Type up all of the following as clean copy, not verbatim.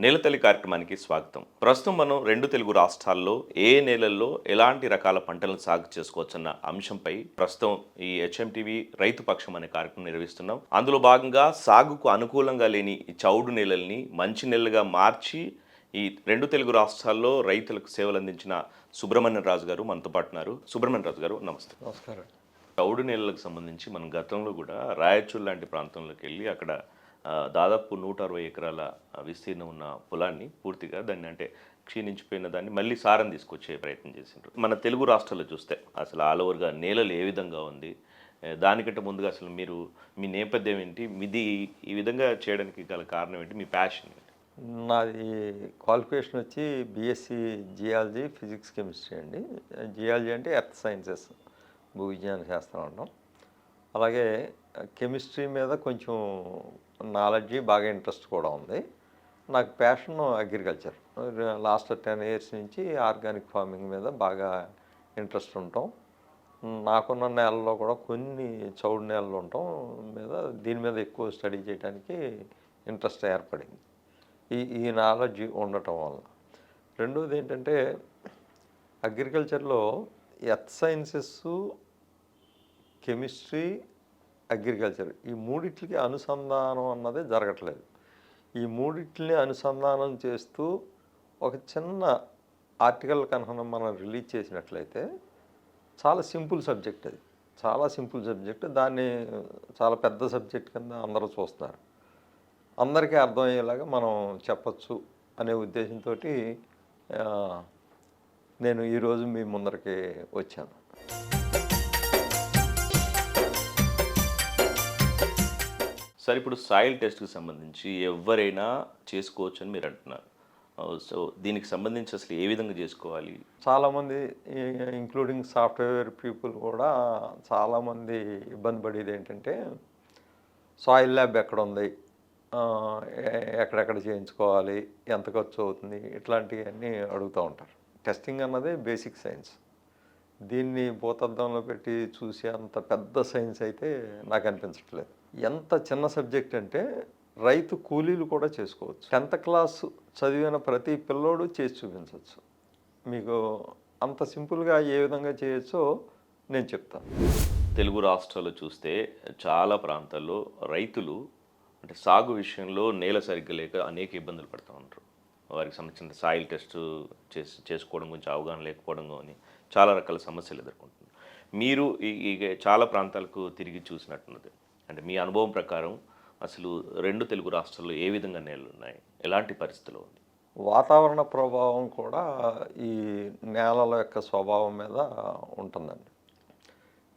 నేలతల్లి కార్యక్రమానికి స్వాగతం. ప్రస్తుతం మనం రెండు తెలుగు రాష్ట్రాల్లో ఏ నేలల్లో ఎలాంటి రకాల పంటలను సాగు చేసుకోవచ్చన్న అంశంపై ప్రస్తుతం ఈ హెచ్ఎంటీవీ రైతు పక్షం అనే కార్యక్రమం నిర్వహిస్తున్నాం. అందులో భాగంగా సాగుకు అనుకూలంగా లేని ఈ చౌడు నేలల్ని మంచి నేలలుగా మార్చి ఈ రెండు తెలుగు రాష్ట్రాల్లో రైతులకు సేవలు అందించిన సుబ్రహ్మణ్యం రాజు గారు మనతో పాటు ఉన్నారు. సుబ్రహ్మణ్యం రాజు గారు నమస్తే. నమస్కారం. చౌడు నేలలకు సంబంధించి మనం గతంలో కూడా రాయచూరు లాంటి ప్రాంతంలోకి వెళ్ళి అక్కడ దాదాపు 160 ఎకరాల విస్తీర్ణం ఉన్న పొలాన్ని పూర్తిగా దాన్ని అంటే క్షీణించిపోయిన దాన్ని మళ్ళీ సారం తీసుకొచ్చే ప్రయత్నం చేసిండ్రు. మన తెలుగు రాష్ట్రాల్లో చూస్తే అసలు ఆల్ ఓవర్గా నేలలు ఏ విధంగా ఉంది, దానికంటే ముందుగా అసలు మీరు మీ నేపథ్యం ఏంటి, మీది ఈ విధంగా చేయడానికి గల కారణం ఏంటి, మీ ప్యాషన్ ఏంటి? నాది క్వాలిఫికేషన్ వచ్చి బీఎస్సీ జియాలజీ, ఫిజిక్స్, కెమిస్ట్రీ అండి. జియాలజీ అంటే ఎర్త్ సైన్సెస్, భూ విజ్ఞాన శాస్త్రం అంటాం. అలాగే కెమిస్ట్రీ మీద కొంచెం నాలెడ్జి, బాగా ఇంట్రెస్ట్ కూడా ఉంది. నాకు ప్యాషన్ అగ్రికల్చర్. లాస్ట్ 10 ఇయర్స్ నుంచి ఆర్గానిక్ ఫార్మింగ్ మీద బాగా ఇంట్రెస్ట్ ఉంటాం. నాకున్న నేలలో కూడా కొన్ని చౌడు నేలలు ఉండటం మీద దీని మీద ఎక్కువ స్టడీ చేయడానికి ఇంట్రెస్ట్ ఏర్పడింది. ఈ నాలెడ్జ్ ఉండటం వల్ల. రెండోది ఏంటంటే అగ్రికల్చర్లో ఎర్త్ సైన్సెస్, కెమిస్ట్రీ, అగ్రికల్చర్ ఈ మూడిట్లకి అనుసంధానం అన్నది జరగట్లేదు. ఈ మూడిట్లని అనుసంధానం చేస్తూ ఒక చిన్న ఆర్టికల్ కనుక మనం రిలీజ్ చేసినట్లయితే చాలా సింపుల్ సబ్జెక్ట్ అది. చాలా సింపుల్ సబ్జెక్ట్. దాన్ని చాలా పెద్ద సబ్జెక్ట్ కింద అందరూ చూస్తున్నారు. అందరికీ అర్థమయ్యేలాగా మనం చెప్పచ్చు అనే ఉద్దేశంతో నేను ఈరోజు మీ ముందరికి వచ్చాను. సార్, ఇప్పుడు సాయిల్ టెస్ట్కి సంబంధించి ఎవరైనా చేసుకోవచ్చు అని మీరు అంటున్నారు. సో దీనికి సంబంధించి అసలు ఏ విధంగా చేసుకోవాలి? చాలామంది ఇంక్లూడింగ్ సాఫ్ట్వేర్ పీపుల్ కూడా చాలామంది ఇబ్బంది పడేది ఏంటంటే సాయిల్ ల్యాబ్ ఎక్కడ ఉంది, ఎక్కడెక్కడ చేయించుకోవాలి, ఎంత ఖర్చు అవుతుంది, ఇట్లాంటివన్నీ అడుగుతూ ఉంటారు. టెస్టింగ్ అన్నది బేసిక్ సైన్స్. దీన్ని భూతద్దంలో పెట్టి చూసే అంత పెద్ద సైన్స్ అయితే నాకు అనిపించట్లేదు. ఎంత చిన్న సబ్జెక్ట్ అంటే రైతు కూలీలు కూడా చేసుకోవచ్చు. 10th క్లాస్ చదివిన ప్రతి పిల్లోడు చేసి చూపించవచ్చు. మీకు అంత సింపుల్గా ఏ విధంగా చేయొచ్చో నేను చెప్తాను. తెలుగు రాష్ట్రాల్లో చూస్తే చాలా ప్రాంతాల్లో రైతులు అంటే సాగు విషయంలో నేల సరిగ్గా లేక అనేక ఇబ్బందులు పడుతూ ఉంటారు. వారికి సంబంధించిన సాయిల్ టెస్ట్ చేసుకోవడం గురించి అవగాహన లేకపోవడం కానీ చాలా రకాల సమస్యలు ఎదుర్కొంటున్నారు. మీరు ఈ చాలా ప్రాంతాలకు తిరిగి చూసినట్టున్నది. అంటే మీ అనుభవం ప్రకారం అసలు రెండు తెలుగు రాష్ట్రాల్లో ఏ విధంగా నేలలు ఉన్నాయి, ఎలాంటి పరిస్థితులు ఉంది? వాతావరణ ప్రభావం కూడా ఈ నేలల యొక్క స్వభావం మీద ఉంటుందండి.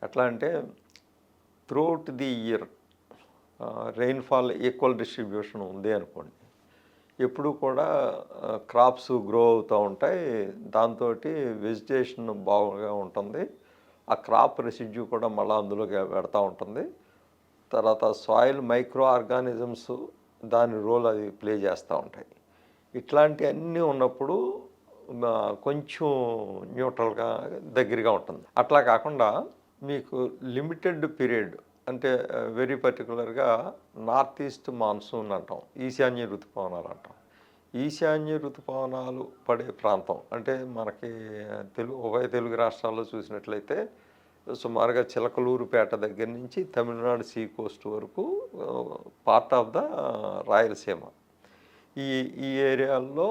ఎట్లా అంటే throughout the year rainfall equal distribution ఉంది అనుకోండి, ఎప్పుడు కూడా క్రాప్స్ గ్రో అవుతూ ఉంటాయి. దాంతో వెజిటేషన్ బాగా ఉంటుంది. ఆ క్రాప్ రెసిడ్యూ కూడా మళ్ళీ అందులోకి పెడతా ఉంటుంది. తర్వాత సాయిల్ మైక్రో ఆర్గానిజమ్స్ దాని రోల్ అది ప్లే చేస్తూ ఉంటాయి. ఇట్లాంటివన్నీ ఉన్నప్పుడు కొంచెం న్యూట్రల్గా దగ్గరగా ఉంటుంది. అట్లా కాకుండా మీకు లిమిటెడ్ పీరియడ్ అంటే వెరీ పర్టికులర్గా నార్త్ ఈస్ట్ మాన్సూన్ అంటాం, ఈశాన్య ఋతుపవనాలు అంటాం. ఈశాన్య ఋతుపవనాలు పడే ప్రాంతం అంటే మనకి ఉభయ తెలుగు రాష్ట్రాల్లో చూసినట్లయితే సుమారుగా చిలకలూరుపేట దగ్గర నుంచి తమిళనాడు సీ కోస్ట్ వరకు పార్ట్ ఆఫ్ ద రాయలసీమ. ఈ ఈ ఏరియాల్లో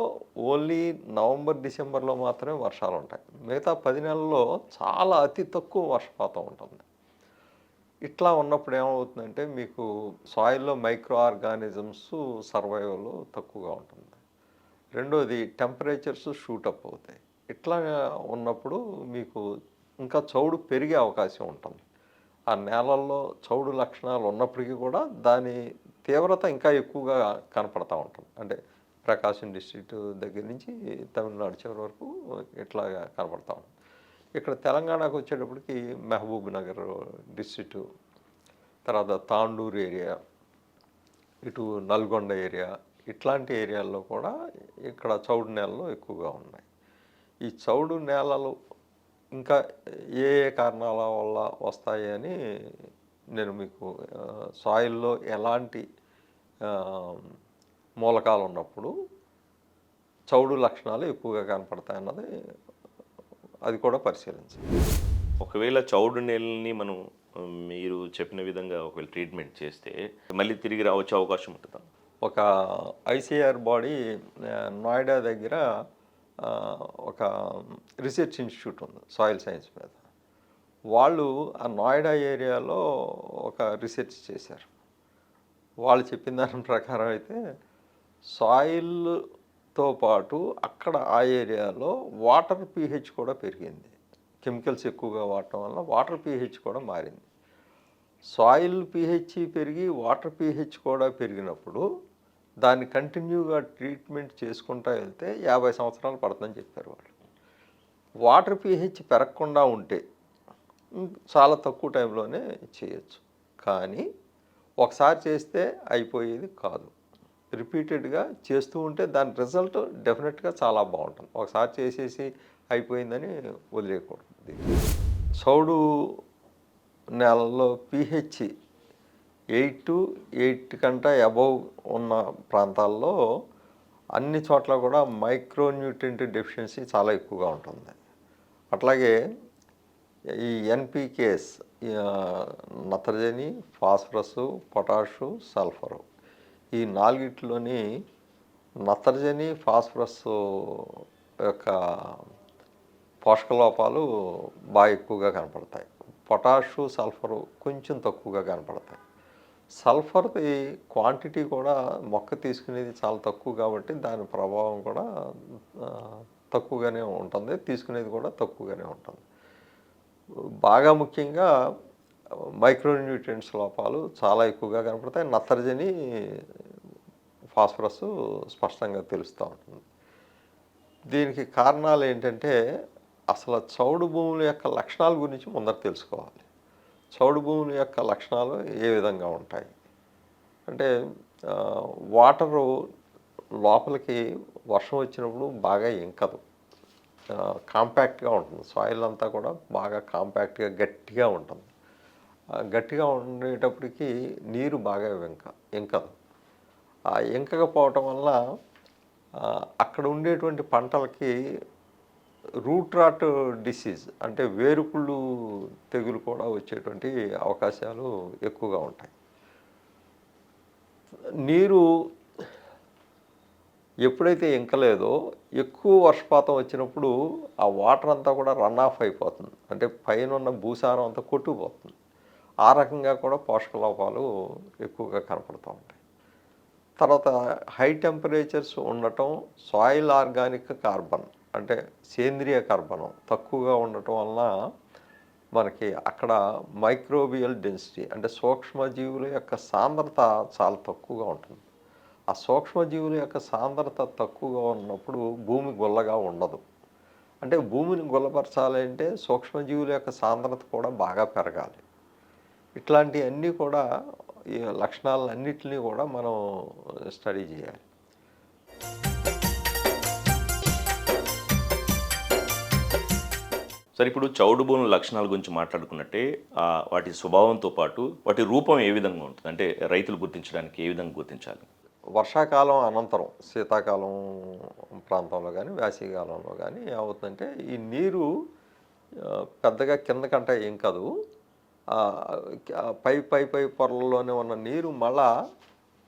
ఓన్లీ నవంబర్, డిసెంబర్లో మాత్రమే వర్షాలు ఉంటాయి. మిగతా 10 నెలల్లో చాలా అతి తక్కువ వర్షపాతం ఉంటుంది. ఇట్లా ఉన్నప్పుడు ఏమవుతుందంటే మీకు సాయిల్లో మైక్రో ఆర్గానిజమ్స్ సర్వైవల్ తక్కువగా ఉంటుంది. రెండోది టెంపరేచర్స్ షూటప్ అవుతాయి. ఇట్లా ఉన్నప్పుడు మీకు ఇంకా చౌడు పెరిగే అవకాశం ఉంటుంది. ఆ నేలల్లో చౌడు లక్షణాలు ఉన్నప్పటికీ కూడా దాని తీవ్రత ఇంకా ఎక్కువగా కనపడతా ఉంటుంది. అంటే ప్రకాశం డిస్ట్రిక్ట్ దగ్గర నుంచి తమిళనాడు చివరి వరకు ఇట్లాగా కనపడతా ఉంటుంది. ఇక్కడ తెలంగాణకు వచ్చేటప్పటికి మహబూబ్ నగర్ డిస్ట్రిక్టు, తర్వాత తాండూరు ఏరియా, ఇటు నల్గొండ ఏరియా, ఇట్లాంటి ఏరియాల్లో కూడా ఇక్కడ చౌడు నేలలు ఎక్కువగా ఉన్నాయి. ఈ చౌడు నేలలు ఇంకా ఏ ఏ కారణాల వల్ల వస్తాయి అని నేను మీకు సాయిల్లో ఎలాంటి మూలకాలు ఉన్నప్పుడు చౌడు లక్షణాలు ఎక్కువగా కనపడతాయి అన్నది అది కూడా పరిశీలించాలి. ఒకవేళ చౌడు నేలని మనం మీరు చెప్పిన విధంగా ఒకవేళ ట్రీట్మెంట్ చేస్తే మళ్ళీ తిరిగి రావచ్చే అవకాశం ఉంటుందా? ఒక ఐసీఆర్ బాడీ నోయిడా దగ్గర ఒక రీసెర్చ్ ఇన్స్టిట్యూట్ ఉంది సాయిల్ సైన్స్ మీద. వాళ్ళు ఆ నోయిడా ఏరియాలో ఒక రీసెర్చ్ చేశారు. వాళ్ళు చెప్పిన దాని ప్రకారం అయితే సాయిల్తో పాటు అక్కడ ఆ ఏరియాలో వాటర్ పీహెచ్ కూడా పెరిగింది. కెమికల్స్ ఎక్కువగా వాడటం వల్ల వాటర్ పీహెచ్ కూడా మారింది. సాయిల్ పీహెచ్ పెరిగి వాటర్ పీహెచ్ కూడా పెరిగినప్పుడు దాన్ని కంటిన్యూగా ట్రీట్మెంట్ చేసుకుంటూ వెళ్తే 50 సంవత్సరాలు పడుతుందని చెప్పారు వాళ్ళు. వాటర్ పీహెచ్ పెరగకుండా ఉంటే చాలా తక్కువ టైంలోనే చేయొచ్చు. కానీ ఒకసారి చేస్తే అయిపోయేది కాదు. రిపీటెడ్గా చేస్తూ ఉంటే దాని రిజల్ట్ డెఫినెట్గా చాలా బాగుంటుంది. ఒకసారి చేసేసి అయిపోయిందని వదిలేయకూడదు. చౌడు నేలల్లో పీహెచ్ 8 కంటే అబవ్ ఉన్న ప్రాంతాల్లో అన్ని చోట్ల కూడా మైక్రోన్యూట్రియంట్ డెఫిషియన్సీ చాలా ఎక్కువగా ఉంటుంది. అట్లాగే ఈ ఎన్పికేస్ నత్రజని, ఫాస్ఫరస్, పొటాషు, సల్ఫరు ఈ నాలుగిట్లోని నత్రజని, ఫాస్ఫరస్ యొక్క పోషక లోపాలు బాగా ఎక్కువగా కనపడతాయి. పొటాషు, సల్ఫరు కొంచెం తక్కువగా కనపడతాయి. సల్ఫర్ది క్వాంటిటీ కూడా మొక్క తీసుకునేది చాలా తక్కువ కాబట్టి దాని ప్రభావం కూడా తక్కువగానే ఉంటుంది, తీసుకునేది కూడా తక్కువగానే ఉంటుంది. బాగా ముఖ్యంగా మైక్రోన్యూట్రియంట్స్ లోపాలు చాలా ఎక్కువగా కనపడతాయి. నత్రజని, ఫాస్ఫరస్ స్పష్టంగా తెలుస్తూ ఉంటుంది. దీనికి కారణాలు ఏంటంటే అసలు చౌడు భూముల యొక్క లక్షణాల గురించి ముందర తెలుసుకోవాలి. చౌడు భూముల యొక్క లక్షణాలు ఏ విధంగా ఉంటాయి అంటే వాటరు లోపలికి వర్షం వచ్చినప్పుడు బాగా ఇంకదు, కాంపాక్ట్గా ఉంటుంది. సాయిల్ అంతా కూడా బాగా కాంపాక్ట్గా గట్టిగా ఉంటుంది. గట్టిగా ఉండేటప్పటికి నీరు బాగా ఇంకదు. ఆ ఇంకకపోవటం వల్ల అక్కడ ఉండేటువంటి పంటలకి రూట్ రాట్ డిసీజ్ అంటే వేరుకుళ్ళు తెగులు కూడా వచ్చేటువంటి అవకాశాలు ఎక్కువగా ఉంటాయి. నీరు ఎప్పుడైతే ఇంకలేదో ఎక్కువ వర్షపాతం వచ్చినప్పుడు ఆ వాటర్ అంతా కూడా రన్ ఆఫ్ అయిపోతుంది. అంటే పైన ఉన్న భూసారం అంతా కొట్టుకుపోతుంది. ఆ రకంగా కూడా పోషక లోపాలు ఎక్కువగా కనపడుతూ ఉంటాయి. తర్వాత హై టెంపరేచర్స్ ఉండటం, సాయిల్ ఆర్గానిక్ కార్బన్ అంటే సేంద్రియ కర్బనం తక్కువగా ఉండటం వలన మనకి అక్కడ మైక్రోబియల్ డెన్సిటీ అంటే సూక్ష్మజీవుల యొక్క సాంద్రత చాలా తక్కువగా ఉంటుంది. ఆ సూక్ష్మజీవుల యొక్క సాంద్రత తక్కువగా ఉన్నప్పుడు భూమి గుల్లగా ఉండదు. అంటే భూమిని గుల్లపరచాలంటే సూక్ష్మజీవుల యొక్క సాంద్రత కూడా బాగా పెరగాలి. ఇట్లాంటివన్నీ కూడా ఈ లక్షణాలన్నింటినీ కూడా మనం స్టడీ చేయాలి. సరే, ఇప్పుడు చౌడు భూముల లక్షణాల గురించి మాట్లాడుకున్నట్టే వాటి స్వభావంతో పాటు వాటి రూపం ఏ విధంగా ఉంటుంది, అంటే రైతులు గుర్తించడానికి ఏ విధంగా గుర్తించాలి? వర్షాకాలం అనంతరం శీతాకాలం ప్రాంతంలో కానీ వేసవికాలంలో కానీ ఏమవుతుందంటే ఈ నీరు పెద్దగా కిందకంటే ఏం కాదు, పై పై పై పొరల్లోనే ఉన్న నీరు మళ్ళా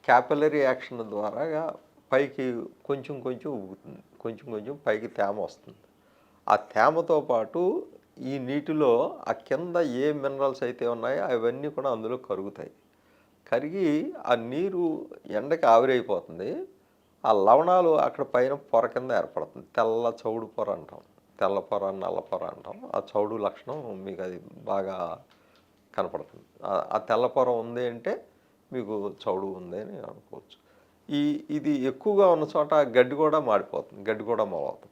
క్యాపిలరీ యాక్షన్ ద్వారా పైకి కొంచెం కొంచెం ఊగుతుంది, కొంచెం కొంచెం పైకి తేమ వస్తుంది. ఆ తేమతో పాటు ఈ నీటిలో ఆ కింద ఏ మినరల్స్ అయితే ఉన్నాయో అవన్నీ కూడా అందులో కరుగుతాయి. కరిగి ఆ నీరు ఎండకి ఆవిరైపోతుంది. ఆ లవణాలు అక్కడ పైన పొర కింద ఏర్పడుతుంది. తెల్ల చౌడు పొర అంటాం, తెల్ల పొర, నల్ల పొర అంటాం. ఆ చౌడు లక్షణం మీకు అది బాగా కనపడుతుంది. ఆ తెల్ల పొర ఉంది అంటే మీకు చౌడు ఉంది అని అనుకోవచ్చు. ఇది ఎక్కువగా ఉన్న చోట గడ్డి కూడా మాడిపోతుంది, గడ్డి కూడా మొలవుతుంది.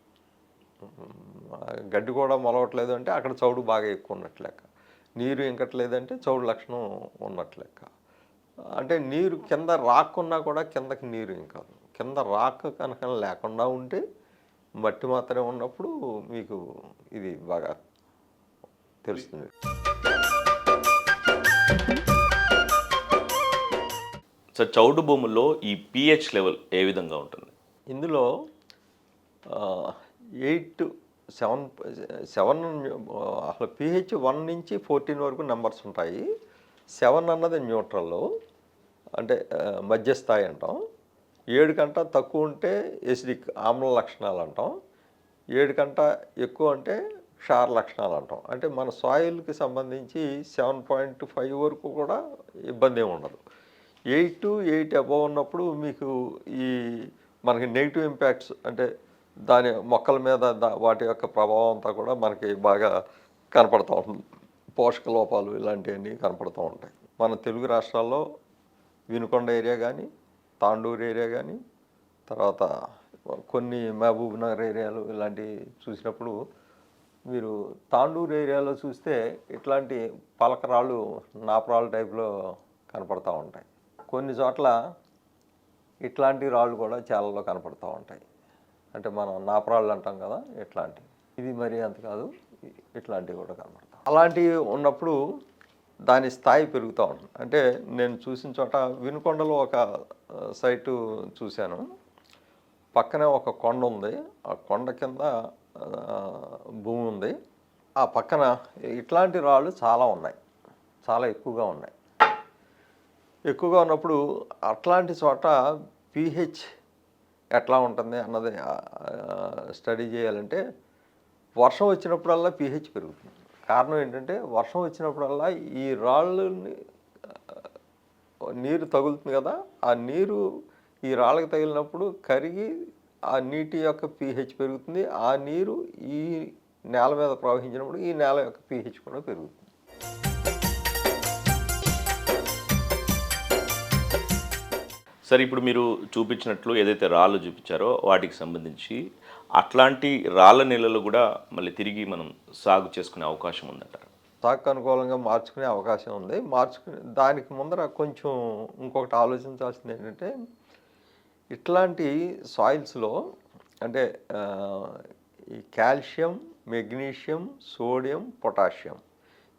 గడ్డి కూడా మొలవట్లేదు అంటే అక్కడ చౌడు బాగా ఎక్కువ ఉన్నట్లు లెక్క. నీరు ఇంకట్లేదంటే చౌడు లక్షణం ఉన్నట్లు లెక్క. అంటే నీరు కింద రాకున్నా కూడా కిందకి నీరు ఇంకదు. కింద రాక్ కనుక లేకుండా ఉంటే మట్టి మాత్రమే ఉన్నప్పుడు మీకు ఇది బాగా తెలుస్తుంది. సార్, చౌడు భూముల్లో ఈ pH లెవెల్ ఏ విధంగా ఉంటుంది? ఇందులో 8 7 7 అసలు pH 1 నుంచి 14 వరకు నెంబర్స్ ఉంటాయి. 7 అన్నది న్యూట్రల్, అంటే మధ్యస్థాయి అంటాం. 7 కంటే తక్కువ ఉంటే ఎసిడిక్, ఆమ్ల లక్షణాలు అంటాం. 7 కంటే ఎక్కువ అంటే క్షార లక్షణాలు అంటాం. అంటే మన సాయిల్కి సంబంధించి 7.5 వరకు కూడా ఇబ్బంది ఏమి ఉండదు. 8 అబోవ్ ఉన్నప్పుడు మీకు ఈ మనకి నెగిటివ్ ఇంపాక్ట్స్, అంటే దాని మొక్కల మీద వాటి యొక్క ప్రభావం అంతా కూడా మనకి బాగా కనపడుతూ ఉంటుంది. పోషక లోపాలు ఇలాంటివన్నీ కనపడుతూ ఉంటాయి. మన తెలుగు రాష్ట్రాల్లో వినుకొండ ఏరియా కానీ, తాండూరు ఏరియా కానీ, తర్వాత కొన్ని మహబూబ్ నగర్ ఏరియాలు ఇలాంటివి చూసినప్పుడు మీరు తాండూరు ఏరియాలో చూస్తే ఇట్లాంటి పలకరాళ్ళు నాపరాళ్ళు టైప్లో కనపడుతూ ఉంటాయి. కొన్ని చోట్ల ఇట్లాంటి రాళ్ళు కూడా చాలలో కనపడుతూ ఉంటాయి. అంటే మనం నాపరాళ్ళు అంటాం కదా, ఇట్లాంటివి. ఇది మరీ అంత కాదు, ఇట్లాంటివి కూడా కనపడతాయి. అలాంటివి ఉన్నప్పుడు దాని స్థాయి పెరుగుతూ ఉంటుంది. అంటే నేను చూసిన చోట వినుకొండలో ఒక సైటు చూశాను. పక్కనే ఒక కొండ ఉంది, ఆ కొండ కింద భూమి ఉంది. ఆ పక్కన ఇట్లాంటి రాళ్ళు చాలా ఉన్నాయి, చాలా ఎక్కువగా ఉన్నాయి. ఎక్కువగా ఉన్నప్పుడు అట్లాంటి చోట pH ఎట్లా ఉంటుంది అన్నది స్టడీ చేయాలంటే వర్షం వచ్చినప్పుడల్లా pH పెరుగుతుంది. కారణం ఏంటంటే వర్షం వచ్చినప్పుడల్లా ఈ రాళ్ళని నీరు తగులుతుంది కదా, ఆ నీరు ఈ రాళ్ళకి తగిలినప్పుడు కరిగి ఆ నీటి యొక్క pH పెరుగుతుంది. ఆ నీరు ఈ నేల మీద ప్రవహించినప్పుడు ఈ నేల యొక్క pH కూడా పెరుగుతుంది. సరే, ఇప్పుడు మీరు చూపించినట్లు ఏదైతే రాళ్ళు చూపించారో వాటికి సంబంధించి అట్లాంటి రాళ్ళ నీళ్ళలో కూడా మళ్ళీ తిరిగి మనం సాగు చేసుకునే అవకాశం ఉందంటారు. సాగుకు అనుకూలంగా మార్చుకునే అవకాశం ఉంది. దానికి ముందర కొంచెం ఇంకొకటి ఆలోచించాల్సింది ఏంటంటే, ఇట్లాంటి సాయిల్స్లో అంటే ఈ కాల్షియం, మెగ్నీషియం, సోడియం, పొటాషియం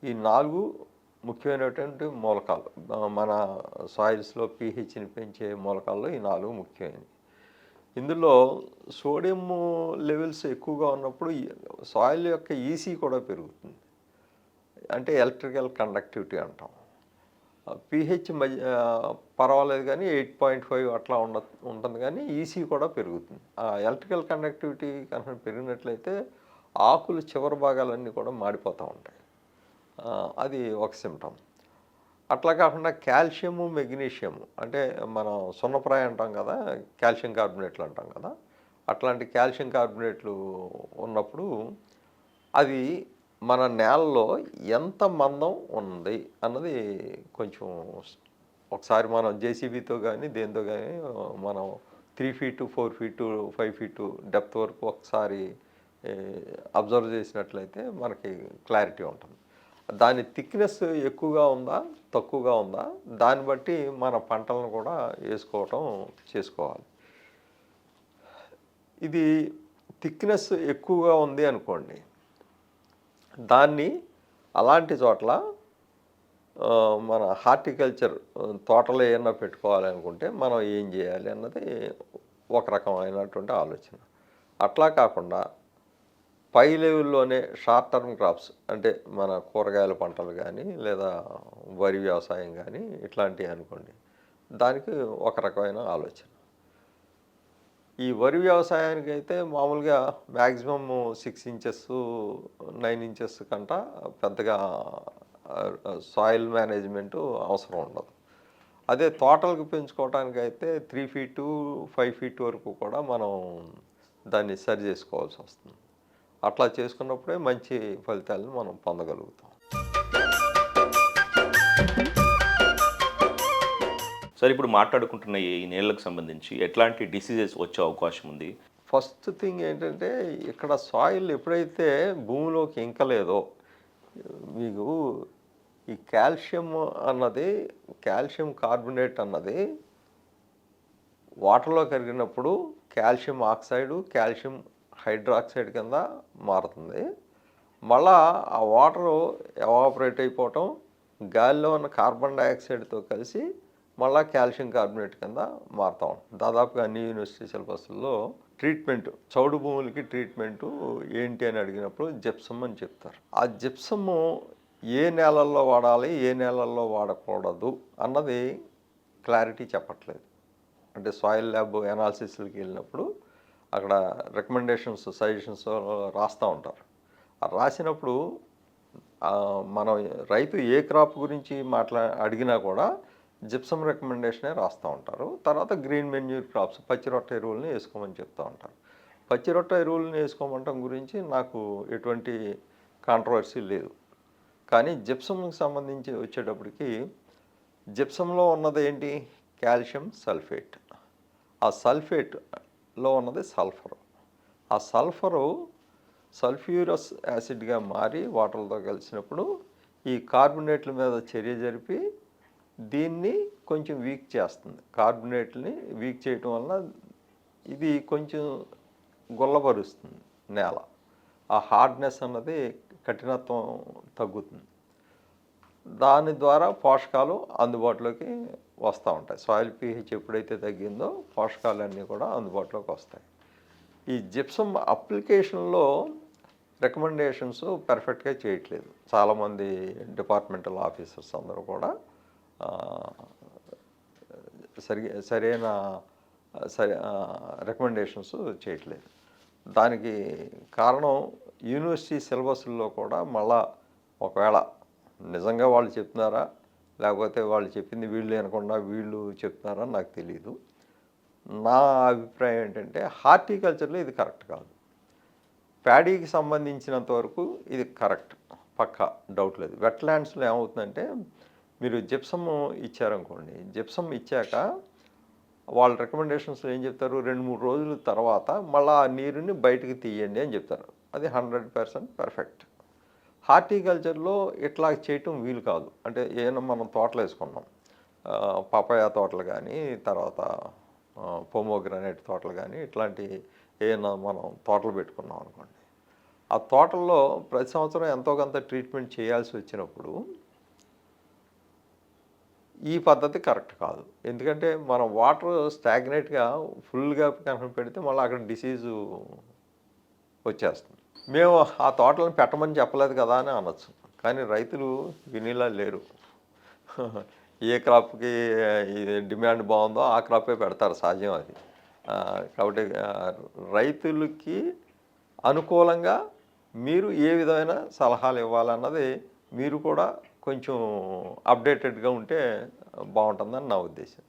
ఈ 4 ముఖ్యమైనటువంటి మూలకాలు. మన సాయిల్స్లో pHని పెంచే మూలకాల్లో ఈ 4 ముఖ్యమైనవి. ఇందులో సోడియం లెవెల్స్ ఎక్కువగా ఉన్నప్పుడు సాయిల్ యొక్క ఈసీ కూడా పెరుగుతుంది. అంటే ఎలక్ట్రికల్ కండక్టివిటీ అంటాం. pH పర్వాలేదు కానీ 8.5 అట్లా ఉంటుంది కానీ ఈసీ కూడా పెరుగుతుంది. ఆ ఎలక్ట్రికల్ కండక్టివిటీ కనుక పెరిగినట్లయితే ఆకులు చివరి భాగాలన్నీ కూడా మాడిపోతూ ఉంటాయి. అది ఒక సిమ్టమ్. అట్లా కాకుండా కాల్షియము, మెగ్నీషియము అంటే మనం సున్నప్రాయ అంటాం కదా, కాల్షియం కార్బోనేట్లు అంటాం కదా, అట్లాంటి కాల్షియం కార్బోనేట్లు ఉన్నప్పుడు అది మన నేలలో ఎంత మందం ఉంది అన్నది కొంచెం ఒకసారి మనం జేసీబీతో కానీ దేంతో కానీ మనం 3 feet 4 feet 5 feet డెప్త్ వరకు ఒకసారి అబ్జర్వ్ చేసినట్లయితే మనకి క్లారిటీ ఉంటుంది. దాని థిక్నెస్ ఎక్కువగా ఉందా తక్కువగా ఉందా దాన్ని బట్టి మన పంటలను కూడా చేసుకోవాలి. ఇది థిక్నెస్ ఎక్కువగా ఉంది అనుకోండి, దాన్ని అలాంటి చోట్ల మన హార్టికల్చర్ తోటలో ఏమన్నా పెట్టుకోవాలనుకుంటే మనం ఏం చేయాలి అన్నది ఒక రకమైనటువంటి ఆలోచన. అట్లా కాకుండా పై లెవెల్లోనే షార్ట్ టర్మ్ క్రాప్స్ అంటే మన కూరగాయల పంటలు కానీ లేదా వరి వ్యవసాయం కానీ ఇట్లాంటివి అనుకోండి, దానికి ఒక రకమైన ఆలోచన. ఈ వరి వ్యవసాయానికి అయితే మామూలుగా మ్యాక్సిమమ్ 6 inches 9 inches కంట పెద్దగా సాయిల్ మేనేజ్మెంటు అవసరం ఉండదు. అదే తోటలకు పెంచుకోవడానికి అయితే 3 feet 5 feet వరకు కూడా మనం దాన్ని సరి చేసుకోవాల్సి వస్తుంది. అట్లా చేసుకున్నప్పుడే మంచి ఫలితాలను మనం పొందగలుగుతాం. సరే, ఇప్పుడు మాట్లాడుకుంటున్న ఈ నేళ్ళకు సంబంధించి ఎట్లాంటి డిసీజెస్ వచ్చే అవకాశం ఉంది? ఫస్ట్ థింగ్ ఏంటంటే, ఇక్కడ సాయిల్ ఎప్పుడైతే భూమిలోకి ఇంకలేదో మీకు ఈ కాల్షియం కార్బోనేట్ అన్నది వాటర్లో కరిగినప్పుడు కాల్షియం ఆక్సైడు, కాల్షియం హైడ్రాక్సైడ్ కింద మారుతుంది. మళ్ళా ఆ వాటరు ఎవాపరేట్ అయిపోవటం, గాలిలో ఉన్న కార్బన్ డైఆక్సైడ్తో కలిసి మళ్ళీ కాల్షియం కార్బోనేట్ కింద మారుతూ ఉంటుంది. దాదాపుగా అన్ని యూనివర్సిటీ సిలబస్లో ట్రీట్మెంట్ చౌడు భూములకి ట్రీట్మెంటు ఏంటి అని అడిగినప్పుడు జిప్సమ్ అని చెప్తారు. ఆ జిప్సము ఏ నేలల్లో వాడాలి, ఏ నేలల్లో వాడకూడదు అన్నది క్లారిటీ చెప్పట్లేదు. అంటే సాయిల్ ల్యాబ్ ఎనాలిసిస్లకి వెళ్ళినప్పుడు అక్కడ రికమెండేషన్స్, సజెషన్స్ రాస్తూ ఉంటారు. ఆ రాసినప్పుడు మనం రైతు ఏ క్రాప్ గురించి అడిగినా కూడా జిప్సమ్ రికమెండేషనే రాస్తూ ఉంటారు. తర్వాత గ్రీన్ మెన్యూర్ క్రాప్స్, పచ్చిరొట్ట ఎరువులని వేసుకోమని చెప్తూ ఉంటారు. పచ్చిరొట్ట ఎరువులని వేసుకోమంటం గురించి నాకు ఎటువంటి కాంట్రవర్సీ లేదు. కానీ జిప్సమ్కి సంబంధించి వచ్చేటప్పటికి జిప్సంలో ఉన్నది ఏంటి? Calcium sulphate. ఆ సల్ఫేట్లో ఉన్నది సల్ఫర్. ఆ సల్ఫరు సల్ఫ్యూరస్ యాసిడ్గా మారి వాటర్తో కలిసినప్పుడు ఈ కార్బోనేట్ల మీద చర్య జరిపి దీన్ని కొంచెం వీక్ చేస్తుంది. కార్బోనేట్ని వీక్ చేయటం వల్ల ఇది కొంచెం గుల్లబరుస్తుంది నేల. ఆ హార్డ్నెస్ అన్నది, కఠినత్వం తగ్గుతుంది. దాని ద్వారా పోషకాలు అందుబాటులోకి వస్తూ ఉంటాయి. సాయిల్ pH ఎప్పుడైతే తగ్గిందో పోషకాలన్నీ కూడా అందుబాటులోకి వస్తాయి. ఈ జిప్సమ్ అప్లికేషన్లో రికమెండేషన్స్ పర్ఫెక్ట్గా చేయట్లేదు. చాలామంది డిపార్ట్మెంటల్ ఆఫీసర్స్ అందరూ కూడా సరైన రికమెండేషన్స్ చేయట్లేదు. దానికి కారణం యూనివర్సిటీ సిలబస్లో కూడా మళ్ళా ఒకవేళ నిజంగా వాళ్ళు చెప్తున్నారా, లేకపోతే వాళ్ళు చెప్పింది వీళ్ళు అనకుండా వీళ్ళు చెప్తున్నారా నాకు తెలియదు. నా అభిప్రాయం ఏంటంటే హార్టికల్చర్లో ఇది కరెక్ట్ కాదు. ప్యాడీకి సంబంధించినంత వరకు ఇది కరెక్ట్, పక్కా, డౌట్ లేదు. వెట్లాండ్స్లో ఏమవుతుందంటే మీరు జిప్సమ్ ఇచ్చారనుకోండి, జిప్సమ్ ఇచ్చాక వాళ్ళ రికమెండేషన్స్లో ఏం చెప్తారు, 2-3 రోజుల తర్వాత మళ్ళీ ఆ నీరుని బయటికి తీయండి అని చెప్తారు. అది 100% పర్ఫెక్ట్. హార్టికల్చర్లో ఇట్లా చేయటం వీలు కాదు. అంటే ఏమైనా మనం తోటలు వేసుకున్నాం, పపాయ తోటలు కానీ, తర్వాత పొమోగ్రానైట్ తోటలు కానీ, ఇట్లాంటి ఏమైనా మనం తోటలు పెట్టుకున్నాం అనుకోండి, ఆ తోటల్లో ప్రతి సంవత్సరం ఎంతో కొంత ట్రీట్మెంట్ చేయాల్సి వచ్చినప్పుడు ఈ పద్ధతి కరెక్ట్ కాదు. ఎందుకంటే మనం వాటర్ స్టాగ్నేట్గా ఫుల్గా కనుక పెడితే మళ్ళీ అక్కడ డిసీజు వచ్చేస్తుంది. మేము ఆ తోటలను పెట్టమని చెప్పలేదు కదా అని అనొచ్చు. కానీ రైతులు వినేలా లేరు. ఏ క్రాప్కి డిమాండ్ బాగుందో ఆ క్రాపే పెడతారు, సహజం అది. కాబట్టి రైతులకి అనుకూలంగా మీరు ఏ విధమైన సలహాలు ఇవ్వాలన్నది మీరు కూడా కొంచెం అప్డేటెడ్గా ఉంటే బాగుంటుందని నా ఉద్దేశం.